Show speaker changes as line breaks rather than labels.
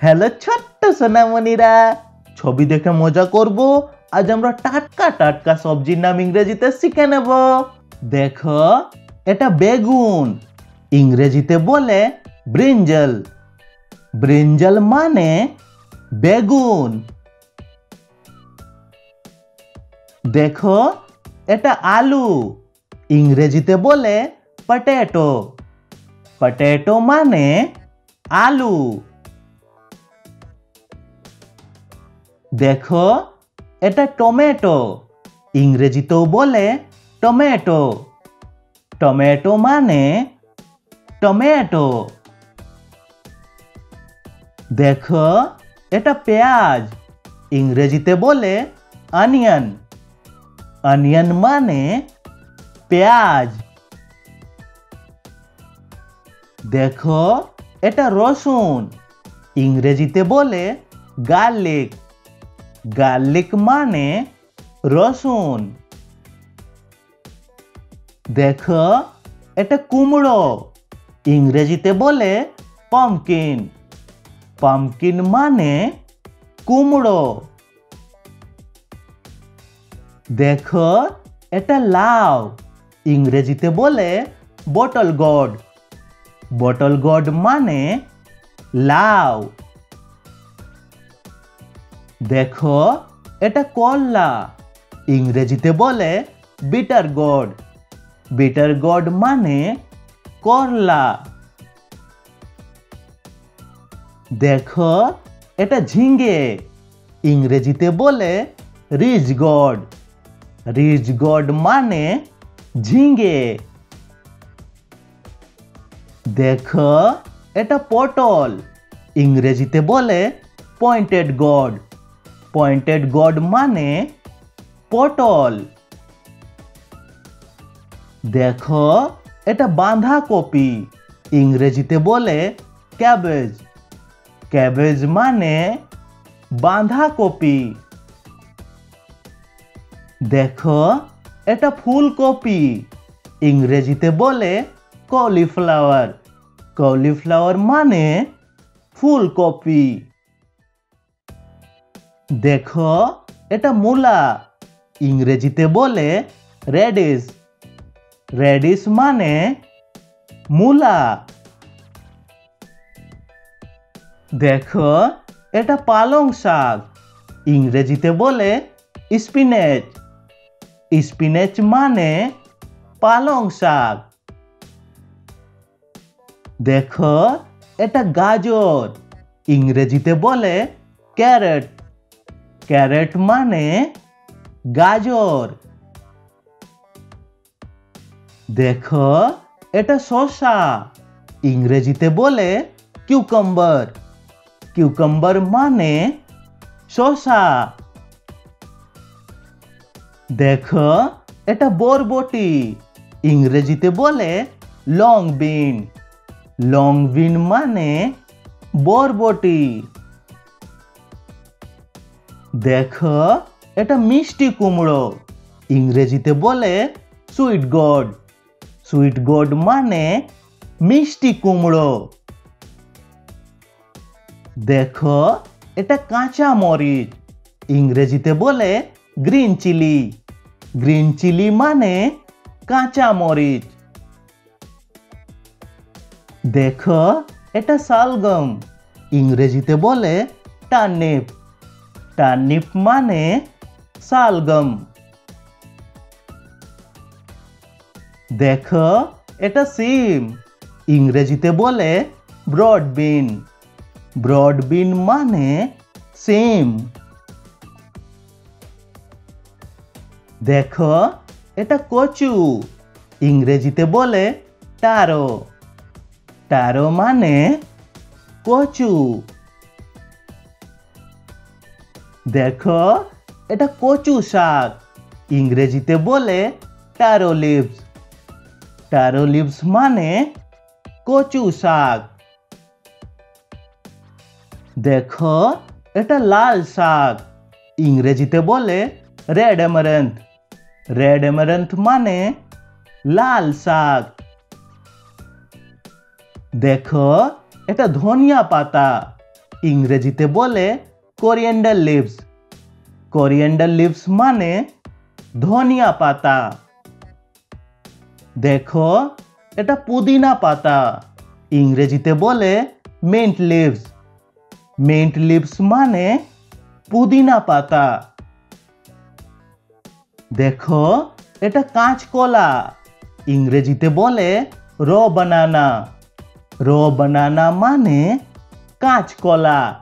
Hello ছোট্ট সোনামণিরা, ছবি দেখে মজা করব। আজ আমরা টাটকা টাটকা সবজির নাম ইংরেজিতে শিখে নেব। দেখো, এটা বেগুন, ইংরেজিতে বলে ব্রিঞ্জাল। ব্রিঞ্জাল মানে বেগুন। দেখো, এটা আলু, ইংরেজিতে বলে পটেটো। পটেটো মানে আলু। দেখো, এটা টমেটো, ইংরেজিতেও বলে টমেটো। টমেটো মানে টমেটো। দেখো, এটা পেঁয়াজ, ইংরেজিতে বলে অনিয়ন। অনিয়ন মানে পেঁয়াজ। দেখো, এটা রসুন, ইংরেজিতে বলে গার্লিক। গার্লিক মানে রসুন। দেখো, এটা কুমড়ো, ইংরেজিতে বলে পাম্পকিন। পাম্পকিন মানে কুমড়ো। দেখো, এটা লাউ, ইংরেজিতে বলে বটল গোর্ড। বটল গোর্ড মানে লাউ। দেখো, এটা করলা, ইংরেজিতে বলে বিটার গোর্ড। বিটার গোর্ড মানে করলা। দেখো, এটা ঝিঙ্গে, ইংরেজিতে বলে রিজ গোর্ড। রিজ গোর্ড মানে ঝিঙ্গে। দেখো, এটা পটল, ইংরেজিতে বলে পয়েন্টেড গোর্ড। পয়েন্টেড গোর্ড মানে পটল। দেখো, এটা বাঁধাকপি, ইংরেজিতে বলে ক্যাবেজ। ক্যাবেজ মানে বাঁধাকপি। দেখো, এটা ফুলকপি, ইংরেজিতে বলে কলিফ্লাওয়ার। কলিফ্লাওয়ার মানে ফুলকপি। দেখো, এটা মূলা, ইংরেজিতে বলে রেডিশ। রেডিশ মানে মূলা। দেখো, এটা পালং শাক, ইংরেজিতে বলে স্পিনেচ। স্পিনেচ মানে পালং শাক। দেখো, এটা গাজর, ইংরেজিতে বলে ক্যারেট। ক্যারেট মানে গাজর। দেখো, এটা শসা, ইংরেজিতে বলে কিউকাম্বার। কিউকাম্বার মানে শসা। দেখো, এটা বরবটি, ইংরেজিতে বলে লং বিন। লং বিন মানে বরবটি। দেখো, এটা মিষ্টি কুমড়ো, ইংরেজিতে বলে সুইট গোর্ড। সুইট গোর্ড মানে মিষ্টি কুমড়ো। দেখো, এটা কাঁচা মরিচ, ইংরেজিতে বলে গ্রিন চিলি। গ্রিন চিলি মানে কাঁচা মরিচ। দেখো, এটা শালগম, ইংরেজিতে বলে টার্নিপ। টার্নিপ মানে শালগম। দেখো, এটা সিম, ইংরেজিতে বলে ব্রড বিন। ব্রড বিন মানে সিম। দেখো, এটা কচু, ইংরেজিতে বলে টারো। টারো মানে কচু। দেখো, এটা কচু শাক, ইংরেজিতে বলে টারো লিভস। টারো লিভস মানে কচু শাক। দেখো, এটা লাল শাক, ইংরেজিতে বলে রেড অ্যামারেন্থ। রেড অ্যামারেন্থ মানে লাল শাক। দেখো, এটা ধনিয়া পাতা, ইংরেজিতে বলে কোরিয়েন্ডার লিভস। কোরিয়েন্ডার লিভস মানে ধনিয়া পাতা। দেখো, এটা পুদিনা পাতা। ইংরেজিতে বলে মিন্ট লিভস। মিন্ট লিভস মানে পুদিনা পাতা। দেখো, এটা কাঁচকলা। ইংরেজিতে বলে র বানানা। র বানানা মানে কাঁচকলা।